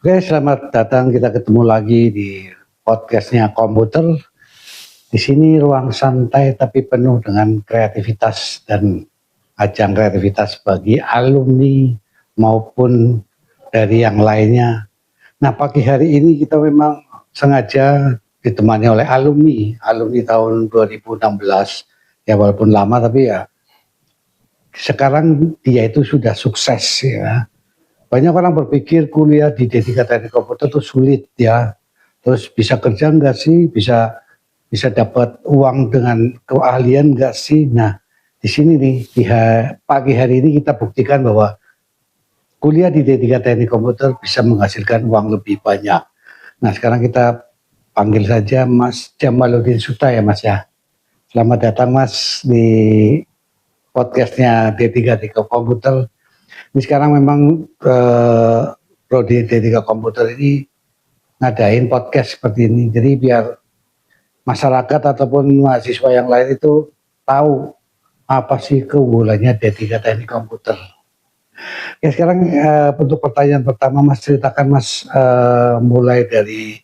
Oke, selamat datang. Kita ketemu lagi di podcastnya komputer. Di sini ruang santai tapi penuh dengan kreativitas dan ajang kreativitas bagi alumni maupun dari yang lainnya. Nah, pagi hari ini kita memang sengaja ditemani oleh alumni tahun 2016. Ya walaupun lama tapi ya sekarang dia itu sudah sukses ya. Banyak orang berpikir kuliah di D3 Teknik Komputer itu sulit ya. Terus bisa kerja enggak sih? Bisa bisa dapat uang dengan keahlian enggak sih? Nah, di sini nih pagi hari ini kita buktikan bahwa kuliah di D3 Teknik Komputer bisa menghasilkan uang lebih banyak. Nah, sekarang kita panggil saja Mas Jamaluddin Suta ya Mas ya. Selamat datang Mas di podcastnya D3 Teknik Komputer. Ini sekarang memang prodi D3 Komputer ini ngadain podcast seperti ini. Jadi biar masyarakat ataupun mahasiswa yang lain itu tahu apa sih keunggulannya D3 Teknik Komputer. Ya sekarang untuk pertanyaan pertama Mas, ceritakan Mas mulai dari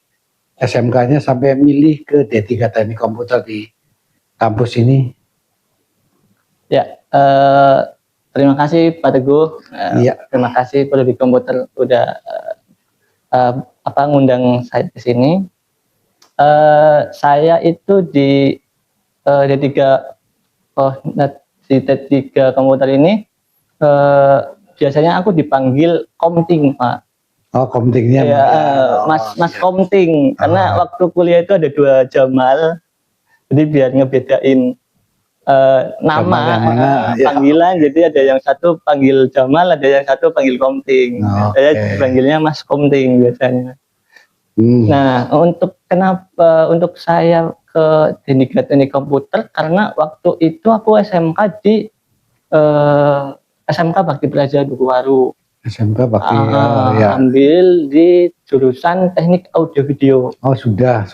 SMK-nya sampai milih ke D3 Teknik Komputer di kampus ini. Ya, terima kasih Pak Teguh. Terima kasih Prodi Komputer udah ngundang saya ke sini. Saya itu di D3 Komputer ini biasanya aku dipanggil Komting, Pak. Oh, Komtingnya ya, Mas Komting, karena waktu kuliah itu ada 2 Jamal, jadi biar ngebedain nama panggilan, jadi ada yang satu panggil Jamal, ada yang satu panggil Komting. Saya panggilnya Mas Komting biasanya. Nah, untuk saya ke Teknik Komputer karena waktu itu aku SMK di SMK Bakti Praja Dukuhwaru. SMK Bakti ya. Ambil di jurusan Teknik Audio Video. Oh, sudah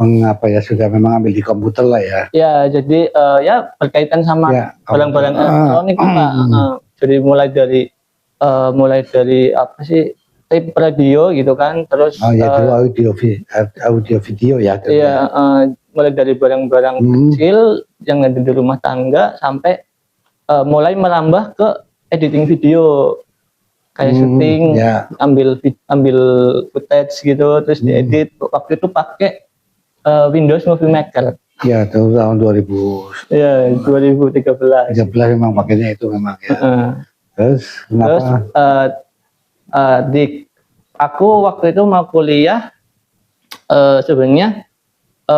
memang ambil di komputer lah ya. Ya, jadi ya berkaitan sama barang-barang elektronik Pak. Jadi mulai dari apa sih, tape radio gitu kan, terus itu audio video ya. Iya, mulai dari barang-barang kecil yang ada di rumah tangga sampai mulai merambah ke editing video. Kayak syuting, ambil footage gitu, terus diedit. Waktu itu pakai Windows Movie Maker. Ya, itu tahun 2000. Ya, 2013. 13 memang pakainya itu memang ya. Terus aku waktu itu mau kuliah sebenarnya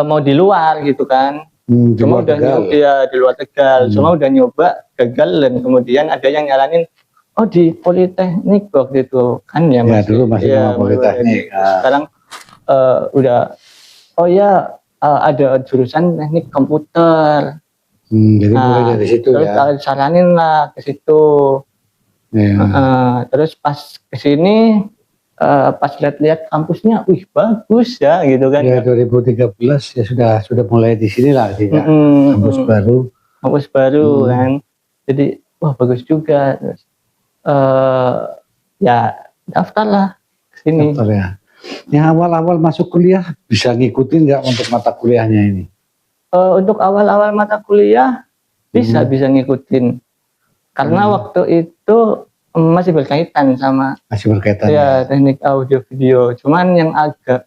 mau di luar gitu kan. Cuma udah nyoba di luar Tegal. Cuma udah nyoba gagal, dan kemudian ada yang nyaranin, oh di Politeknik waktu itu kan ya Mas. Ya dulu masih Politeknik. Sekarang udah ada jurusan Teknik Komputer. Jadi mulai dari situ terus ya. Terus saranin lah ke situ. Terus pas kesini pas lihat kampusnya, wih bagus ya gitu kan. Ya 2013 ya sudah mulai di sini lah sih ya. Kampus baru kan. Jadi wah bagus juga. Terus ya daftar lah ke sini. Daftar ya. Yang awal-awal masuk kuliah bisa ngikutin nggak untuk mata kuliahnya ini? Untuk awal-awal mata kuliah bisa ngikutin. Karena waktu itu masih berkaitan ya teknik audio video. Cuman yang agak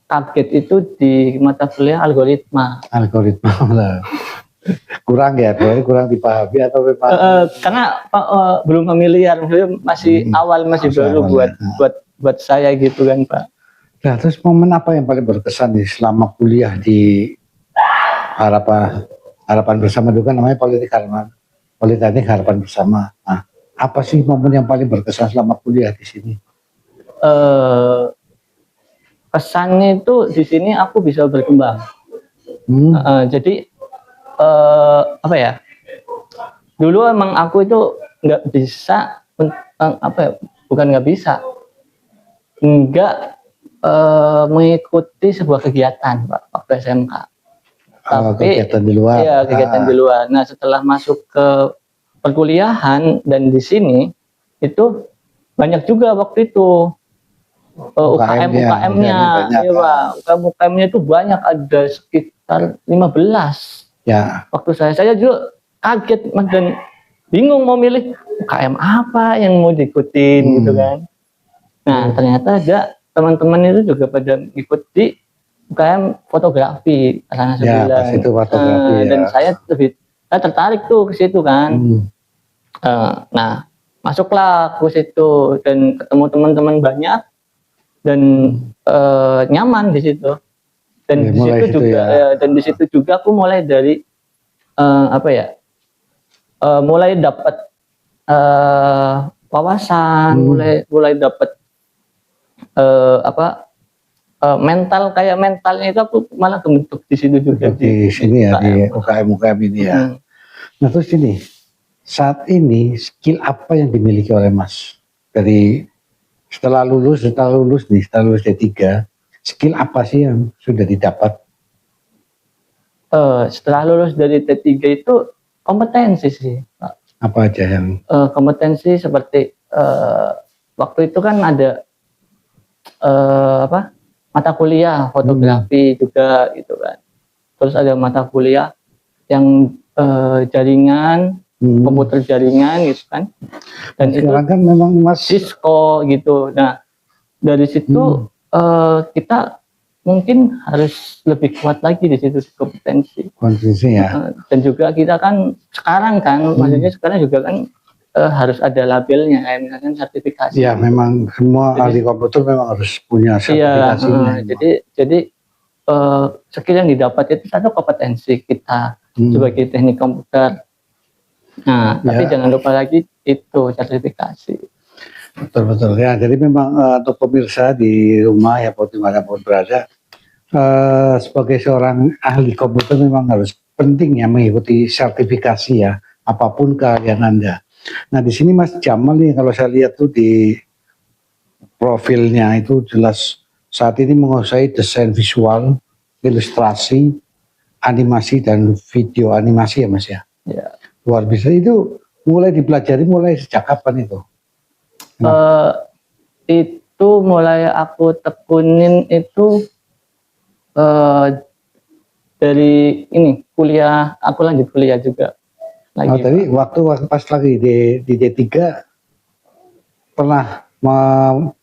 kaget itu di mata kuliah algoritma lah. Kurang dipahami atau karena belum familiar, masih awal, masih baru buat saya gitu kan Pak. Nah, terus momen apa yang paling berkesan nih selama kuliah di harapan bersama itu kan namanya Politeknik Harapan Bersama. Nah, apa sih momen yang paling berkesan selama kuliah di sini? Kesannya itu di sini aku bisa berkembang. Jadi apa ya? Dulu emang aku itu nggak bisa, bukan nggak bisa, nggak mengikuti sebuah kegiatan Pak waktu SMK. Tapi kegiatan di luar. Iya, kegiatan di luar. Nah, setelah masuk ke perkuliahan dan di sini itu banyak juga waktu itu UKM -nya, UKM-nya, banyak, iya Pak. UKM-nya itu banyak, ada sekitar 15. ya. Waktu saya juga kaget Mas, dan bingung mau milih UKM apa yang mau diikutin gitu kan. Nah ternyata ada teman-teman itu juga pada ikuti UKM fotografi karena Ya, pas itu fotografi ya. dan saya tertarik tuh ke situ kan. Nah masuklah ke situ dan ketemu teman-teman banyak dan nyaman di situ. Dan Ya, di situ juga ya. Dan di situ juga aku mulai dari mulai dapat wawasan, mulai dapat mental, kayak mentalnya itu aku malah kebentuk di situ juga. Di sini ya, di UKM ini ya. Nah terus ini, saat ini skill apa yang dimiliki oleh Mas dari setelah lulus D3, skill apa sih yang sudah didapat? Setelah lulus dari D3 itu kompetensi sih, Pak. Apa aja yang kompetensi seperti waktu itu kan ada mata kuliah fotografi juga gitu kan. Terus ada mata kuliah yang jaringan, komputer jaringan gitu kan. Dan itu kan memang Mas Cisco gitu. Nah dari situ kita mungkin harus lebih kuat lagi di situ kompetensi ya. Dan juga kita kan sekarang kan maksudnya sekarang juga kan harus ada labelnya, kayak misalkan sertifikasi. Ya memang semua ahli komputer memang harus punya sertifikasinya. Jadi skill yang didapat itu satu kompetensi kita sebagai teknik komputer. Nah tapi jangan lupa lagi itu sertifikasi. Betul ya. Jadi memang untuk pemirsa di rumah ya dimanapun berada, sebagai seorang ahli komputer memang harus penting ya mengikuti sertifikasi ya, apapun keahlian Anda. Nah di sini Mas Jamal nih, kalau saya lihat tuh di profilnya itu jelas saat ini menguasai desain visual, ilustrasi, animasi dan video animasi ya Mas ya. Ya. Luar biasa. Itu mulai dipelajari mulai sejak kapan itu? Itu mulai aku tekunin itu dari ini kuliah, aku lanjut kuliah juga. Tadi waktu pas lagi di D3 pernah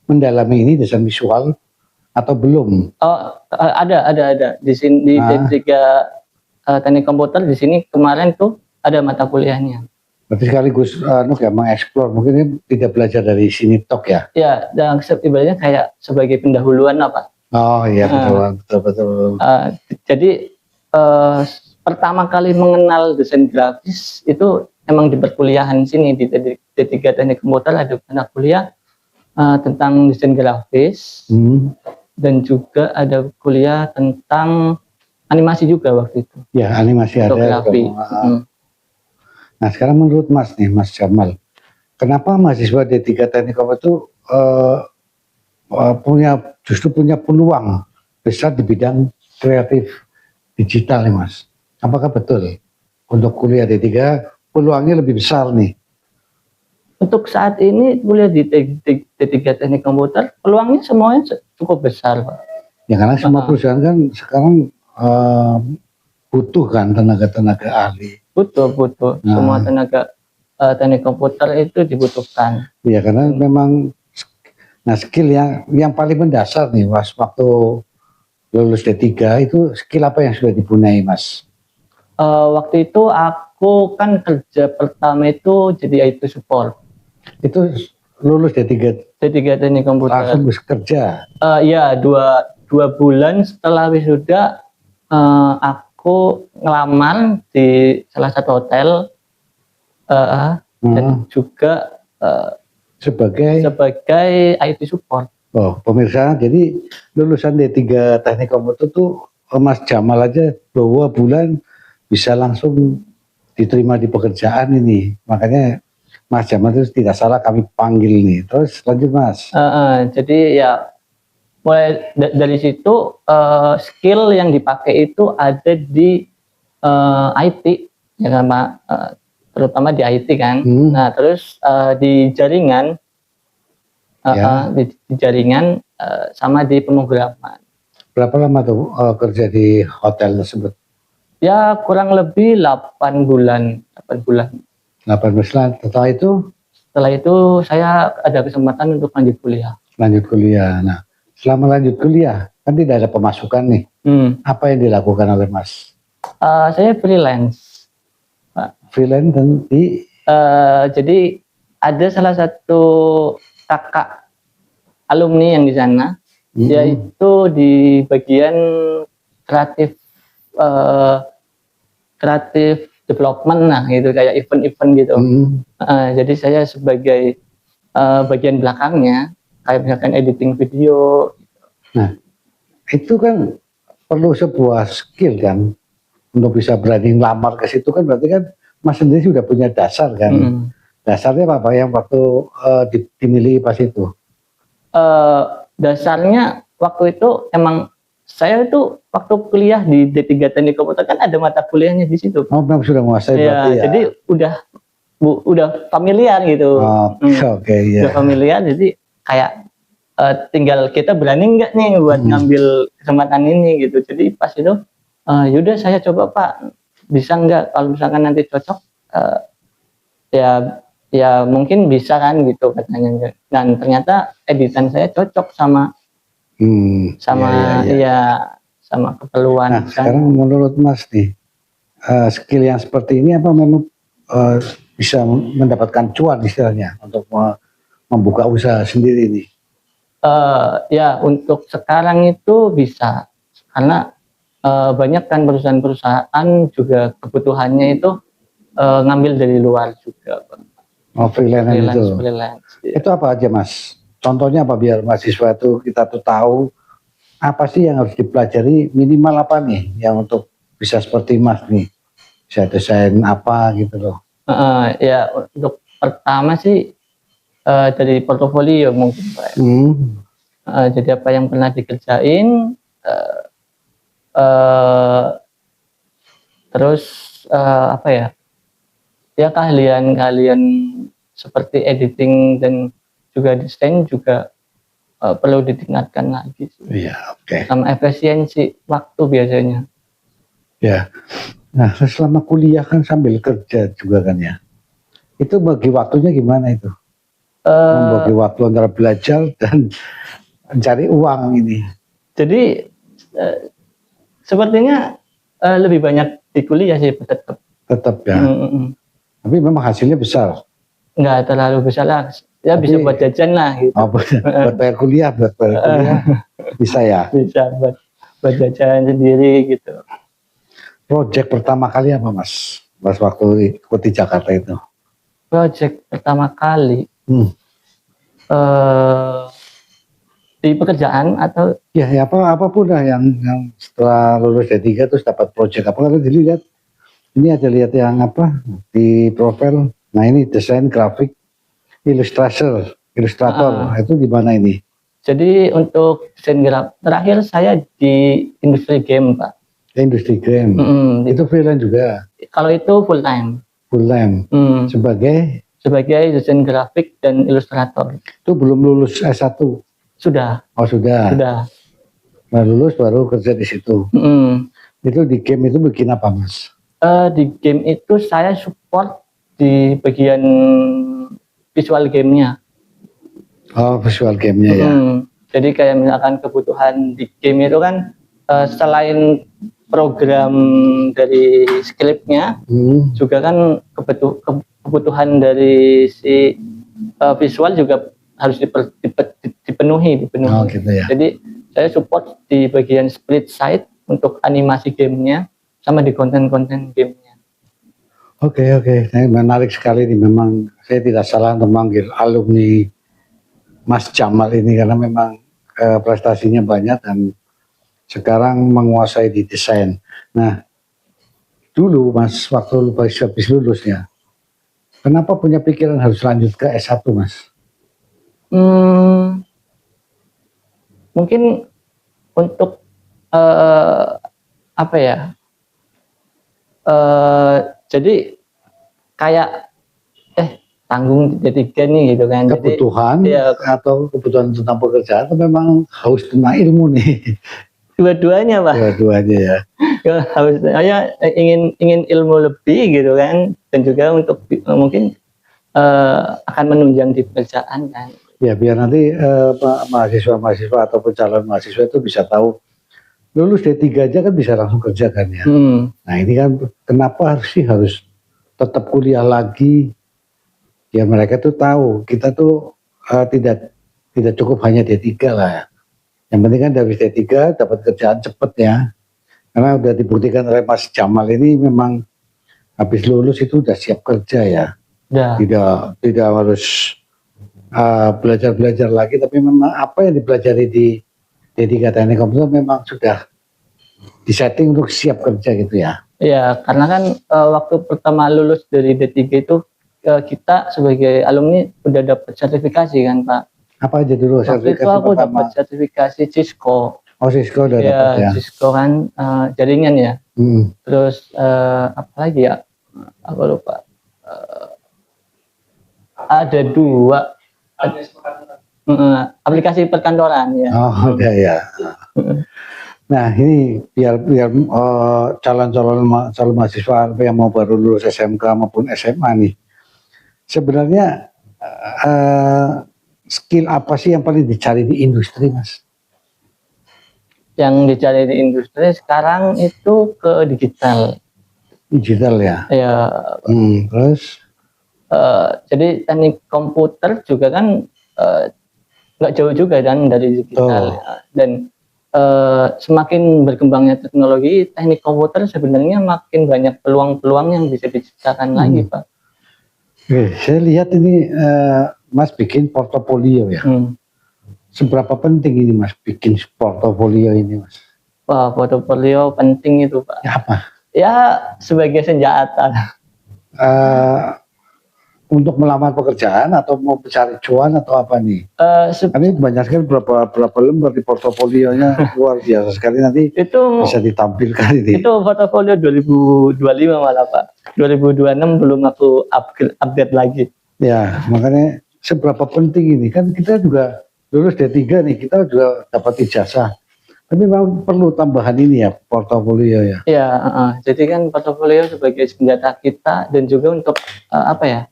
mendalami ini desain visual atau belum? Ada di sini di D3 teknik komputer di sini kemarin tuh ada mata kuliahnya. Berarti sekaligus mengeksplor, mungkin tidak belajar dari sini tok ya? Ya, dan ibaratnya kayak sebagai pendahuluan apa? Oh iya betul. Jadi pertama kali mengenal desain grafis itu emang di perkuliahan sini di D3 teknik komputer ada mata kuliah tentang desain grafis dan juga ada kuliah tentang animasi juga waktu itu. Ya animasi ada. Nah sekarang menurut Mas nih, Mas Jamal, kenapa mahasiswa D3 teknik komputer itu justru punya peluang besar di bidang kreatif digital nih Mas? Apakah betul untuk kuliah D3 peluangnya lebih besar nih? Untuk saat ini kuliah di D3 teknik komputer peluangnya semuanya cukup besar Pak. Ya karena semua perusahaan kan sekarang butuh kan tenaga-tenaga ahli. Butuh. Semua tenaga teknik komputer itu dibutuhkan. Iya karena memang skill yang paling mendasar nih Mas waktu lulus D3 itu skill apa yang sudah dipunyai Mas? Waktu itu aku kan kerja pertama itu jadi IT support. Itu lulus D3 teknik komputer. Langsung kerja? Iya, dua bulan setelah wisuda aku ngelamar di salah satu hotel dan juga sebagai IT support. Oh pemirsa, jadi lulusan D3 teknik komputer tuh Mas Jamal aja 2 bulan bisa langsung diterima di pekerjaan ini. Makanya Mas Jamal itu tidak salah kami panggil nih. Terus lanjut Mas. Jadi ya mulai dari situ skill yang dipakai itu ada di IT ya kan Pak, terutama di IT kan. Nah terus di jaringan di jaringan sama di pemrograman. Berapa lama tuh kerja di hotel tersebut? Ya kurang lebih 8 bulan, 8 bulan. 18 bulan. Setelah itu saya ada kesempatan untuk lanjut kuliah. Lanjut kuliah. Nah, selama lanjut kuliah kan tidak ada pemasukan nih. Apa yang dilakukan oleh Mas? Saya freelance, Pak. Freelance dan Jadi ada salah satu kakak alumni yang di sana, yaitu di bagian kreatif kreatif development, nah gitu, kayak event-event gitu. Jadi saya sebagai bagian belakangnya, kayak misalkan editing video. Nah, itu kan perlu sebuah skill kan untuk bisa berani ngelamar ke situ kan, berarti kan Mas sendiri sudah punya dasar kan. Dasarnya apa yang waktu dimilih pas itu? Dasarnya waktu itu emang saya itu waktu kuliah di D3 Teknik Komputer kan ada mata kuliahnya di situ. Oh, memang sudah menguasai berarti ya. Jadi udah familiar gitu. Oke, ya. Udah familiar, jadi kayak tinggal kita berani nggak nih buat ngambil kesempatan ini gitu. Jadi pas itu yaudah saya coba Pak, bisa nggak, kalau misalkan nanti cocok ya mungkin bisa kan gitu katanya. Dan ternyata editan saya cocok sama sama keperluan. Nah, sekarang menurut Mas nih, skill yang seperti ini apa memang bisa mendapatkan cuan istilahnya untuk membuka usaha sendiri nih? Ya untuk sekarang itu bisa, karena banyak kan perusahaan-perusahaan juga kebutuhannya itu ngambil dari luar juga. Oh, freelance. Ya. Itu apa aja Mas? Contohnya apa biar mahasiswa itu kita tuh tahu apa sih yang harus dipelajari, minimal apa nih yang untuk bisa seperti Mas nih, bisa desain apa gitu loh. Ya untuk pertama sih dari portofolio mungkin Pak. Jadi apa yang pernah dikerjain, terus apa ya? Ya keahlian seperti editing dan juga desain juga perlu ditingkatkan lagi sih. Iya, oke. Sama efisiensi waktu biasanya. Ya. Nah, selama kuliah kan sambil kerja juga kan ya. Itu bagi waktunya gimana itu? Membagi waktu antara belajar dan mencari uang ini. Jadi sepertinya lebih banyak di kuliah sih tetap. Tetap ya. Tapi memang hasilnya besar. Enggak terlalu besar lah. Ya tapi, bisa buat jajan lah gitu. Buat bayar kuliah, bisa ya? Bisa buat jajan sendiri gitu. Project pertama kali apa Mas? Pas waktu ikut di Jakarta itu? Project pertama kali di pekerjaan atau? Ya apapun lah yang setelah lulus D3 terus dapat project apa, kalau dilihat ini ada lihat yang apa di profil. Nah ini desain grafik ilustrator. Itu di mana ini? Jadi untuk desain grafik terakhir saya di industri game Pak. Industri game. Itu freelance juga? Kalau itu full time. Full time. Sebagai desain grafik dan ilustrator. Itu belum lulus S1? Sudah. Oh sudah. Nah, lulus baru kerja di situ. Itu di game itu bikin apa Mas? Di game itu saya support di bagian visual gamenya. Oh, visual gamenya ya. Jadi kayak misalkan kebutuhan di game itu kan selain program dari scriptnya, juga kan kebutuhan dari si visual juga harus dipenuhi. Oh, gitu ya. Jadi saya support di bagian split side untuk animasi gamenya sama di konten-konten gamenya. Oke. Menarik sekali nih. Memang saya tidak salah untuk manggil alumni Mas Jamal ini karena memang prestasinya banyak dan sekarang menguasai di desain. Nah, dulu Mas waktu habis lulus ya, kenapa punya pikiran harus lanjut ke S1 Mas? Mungkin untuk apa ya? Jadi kayak tanggung D3 nih gitu kan. Jadi kebutuhan ya atau kebutuhan tentang pekerjaan atau memang haus tentang ilmu nih? dua-duanya Pak. Dua-duanya ya. Ya, harus saya ingin ilmu lebih gitu kan, dan juga untuk mungkin akan menunjang di pekerjaan kan. Ya biar nanti mahasiswa-mahasiswa atau calon mahasiswa itu bisa tahu lulus D3 aja kan bisa langsung kerja kan ya. Nah ini kan kenapa harus tetap kuliah lagi? Ya mereka tuh tahu kita tuh tidak cukup hanya D3 lah. Yang penting kan dari D3 dapat kerjaan cepet ya. Karena udah dibuktikan oleh Mas Jamal ini memang habis lulus itu udah siap kerja ya. Ya. Tidak harus belajar lagi, tapi memang apa yang dipelajari di D3 Teknik Komputer memang sudah disetting untuk siap kerja gitu ya. Ya, karena kan waktu pertama lulus dari D3 itu kita sebagai alumni udah dapat sertifikasi kan Pak. Apa aja dulu sertifikasi? Waktu itu aku dapat sertifikasi Cisco. Oh Cisco udah dapat ya. Cisco kan jaringan ya. Terus apa lagi ya? Aku lupa. Ada 2 aplikasi perkantoran ya. Oh udah ya. Nah ini biar calon mahasiswa yang mau baru lulus SMK maupun SMA nih, sebenarnya skill apa sih yang paling dicari di industri Mas? Yang dicari di industri sekarang itu ke digital. Digital ya? Ya. Terus? Jadi teknik komputer juga kan nggak jauh juga kan dari digital. Dan semakin berkembangnya teknologi, teknik komputer sebenarnya makin banyak peluang-peluang yang bisa diciptakan lagi Pak. Oke, saya lihat ini Mas bikin portofolio ya. Seberapa penting ini Mas bikin portofolio ini Mas? Wah, portofolio penting itu Pak. Ya apa? Ya sebagai senjata. Untuk melamar pekerjaan atau mau mencari cuan atau apa nih? Ini banyak sekali berapa lembar di portofolionya, luar biasa sekali, nanti itu bisa ditampilkan ini. Itu portofolio 2025 malah Pak. 2026 belum aku update lagi. Ya makanya seberapa penting ini, kan kita juga lulus D3 nih, kita juga dapat ijazah. Tapi memang perlu tambahan ini ya, portofolio ya. Iya, jadi kan portofolio sebagai senjata kita dan juga untuk apa ya?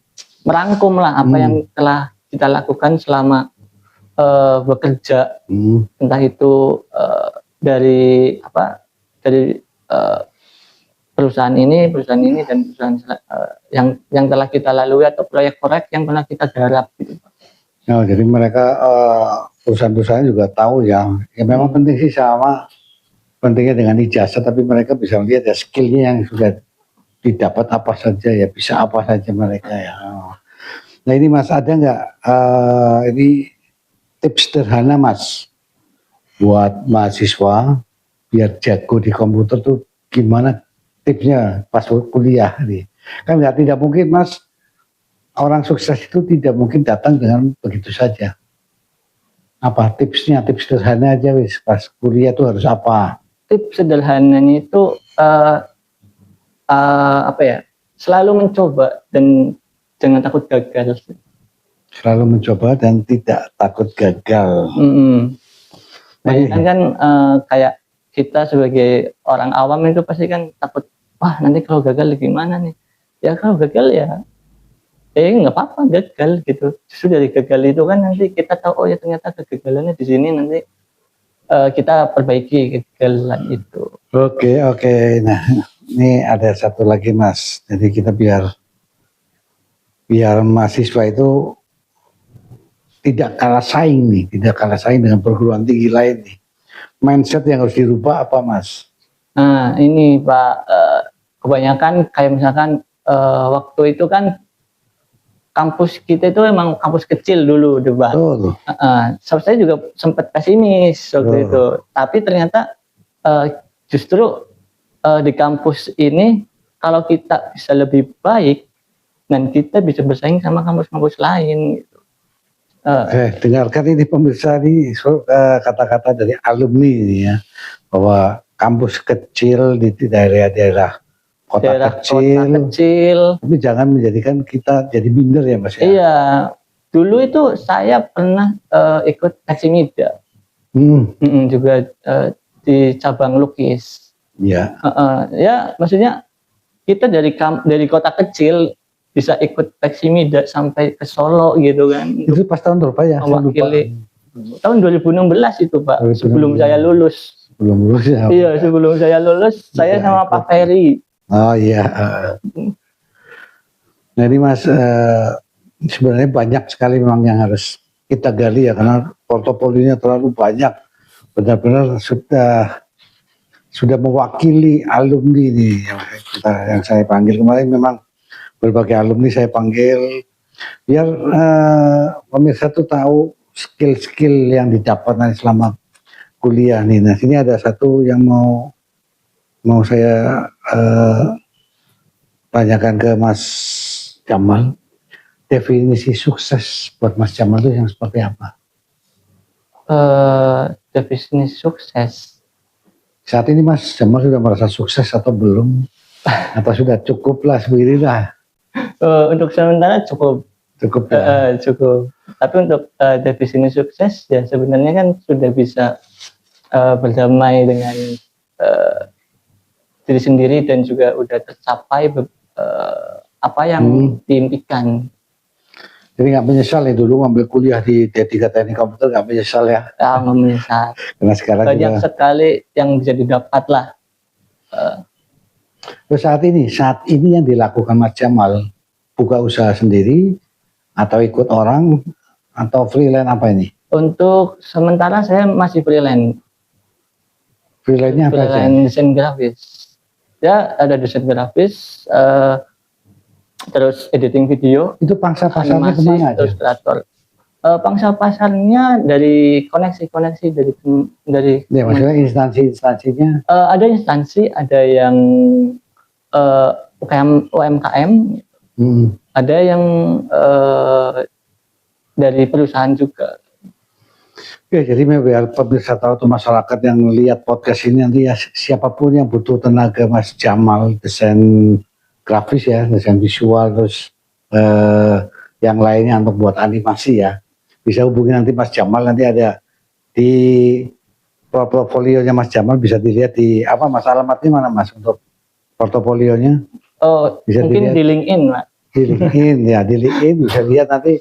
Merangkum lah apa yang telah kita lakukan selama bekerja, entah itu dari perusahaan ini dan perusahaan yang telah kita lalui atau proyek-proyek yang pernah kita garap gitu. Nah, jadi mereka perusahaan-perusahaan juga tahu ya memang penting sih, sama pentingnya dengan ijazah, tapi mereka bisa melihat ya skillnya yang sudah didapat apa saja ya, bisa apa saja mereka ya. Nah ini Mas, ada nggak ini tips sederhana Mas buat mahasiswa biar jago di komputer tuh, gimana tipsnya pas kuliah nih? Kan tidak mungkin Mas, orang sukses itu tidak mungkin datang dengan begitu saja. Apa tipsnya, tips sederhana aja wis, pas kuliah tuh harus apa? Tips sederhananya itu apa ya, selalu mencoba dan jangan takut gagal. Selalu mencoba dan tidak takut gagal. Kan kayak kita sebagai orang awam itu pasti kan takut, wah nanti kalau gagal gimana nih? Ya kalau gagal ya nggak apa-apa gagal gitu. Justru dari gagal itu kan nanti kita tahu, oh ya ternyata kegagalannya di sini, nanti kita perbaiki kegagalan itu. Oke. Nah, ini ada satu lagi Mas. Jadi kita biar mahasiswa itu tidak kalah saing dengan perguruan tinggi lain nih. Mindset yang harus dirubah apa Mas? Nah ini Pak, kebanyakan kayak misalkan waktu itu kan kampus kita itu emang kampus kecil dulu, Pak. Saya juga sempat pesimis waktu itu, tapi ternyata justru di kampus ini kalau kita bisa lebih baik dan kita bisa bersaing sama kampus-kampus lain. Dengarkan ini pemirsa, ini kata-kata dari alumni ini ya, bahwa kampus kecil di daerah-daerah kota daerah kecil. kota kecil. Tapi jangan menjadikan kita jadi minder ya Mas ya. Iya, dulu itu saya pernah ikut Taksimida, juga di cabang lukis. Iya. Ya, maksudnya kita dari kota kecil bisa ikut Taksimida sampai ke Solo gitu kan. Itu pas tahun berapa ya? Saya lupa. Mewakili tahun 2016 itu Pak, 2016. sebelum saya lulus. Belum lulus ya. Iya, sebelum saya lulus, saya Bisa sama ikut. Pak Ferry. Oh iya. Nah ini Mas, sebenarnya banyak sekali memang yang harus kita gali ya, karena portofolionya terlalu banyak. Benar-benar sudah mewakili alumni nih yang saya panggil kemarin. Memang berbagai alumni saya panggil biar pemirsa tuh tahu skill-skill yang didapat nanti selama kuliah nih. Nah sini ada satu yang mau saya tanyakan ke Mas Jamal. Definisi sukses buat Mas Jamal itu yang seperti apa? Definisi sukses. Saat ini Mas Jamal sudah merasa sukses atau belum? Atau sudah cukup lah beginilah? Untuk sementara cukup. Cukup ya? Cukup. Tapi untuk definisi sukses ya sebenarnya kan sudah bisa berdamai dengan diri sendiri dan juga udah tercapai apa yang diimpikan. Jadi nggak menyesal ya dulu ngambil kuliah di D3 Teknik Komputer, nggak menyesal ya? Nggak menyesal. Karena sekarang banyak juga sekali yang bisa didapat lah. Terus saat ini yang dilakukan Mas Jamal, buka usaha sendiri atau ikut orang atau freelance apa ini? Untuk sementara saya masih freelance. Freelance-nya apa aja? Freelance desain grafis. Ya ada desain grafis, terus editing video, Itu pangsa pasarnya animasi, kemana aja? terus kreator. Pangsa pasarnya dari koneksi dari Ya maksudnya instansinya. ada instansi, ada yang UMKM, ada yang dari perusahaan juga. Oke, jadi biar pemirsa tahu tuh masyarakat yang lihat podcast ini nanti ya, siapapun yang butuh tenaga Mas Jamal, desain grafis ya, desain visual, terus yang lainnya untuk buat animasi ya, bisa hubungi nanti Mas Jamal. Nanti ada di portofolionya Mas Jamal, bisa dilihat di apa Mas, alamatnya mana Mas untuk portofolionya? Oh, Bisa mungkin dilihat di LinkedIn, Pak. di LinkedIn ya, di LinkedIn bisa lihat nanti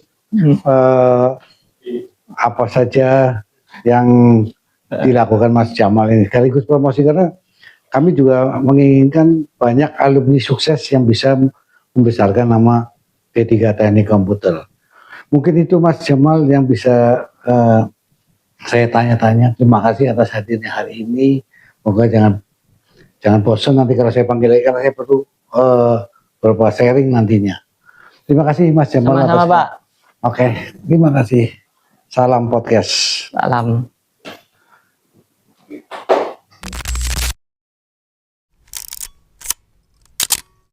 apa saja yang dilakukan Mas Jamal ini, sekaligus promosi, karena kami juga menginginkan banyak alumni sukses yang bisa membesarkan nama D3 Teknik Komputer. Mungkin itu Mas Jamal yang bisa saya tanya-tanya. Terima kasih atas hadirnya hari ini. Moga jangan bosan nanti kalau saya panggil lagi, karena saya perlu beberapa sharing nantinya. Terima kasih Mas Jamal. Sama-sama Pak. Oke, terima kasih. Salam podcast. Salam.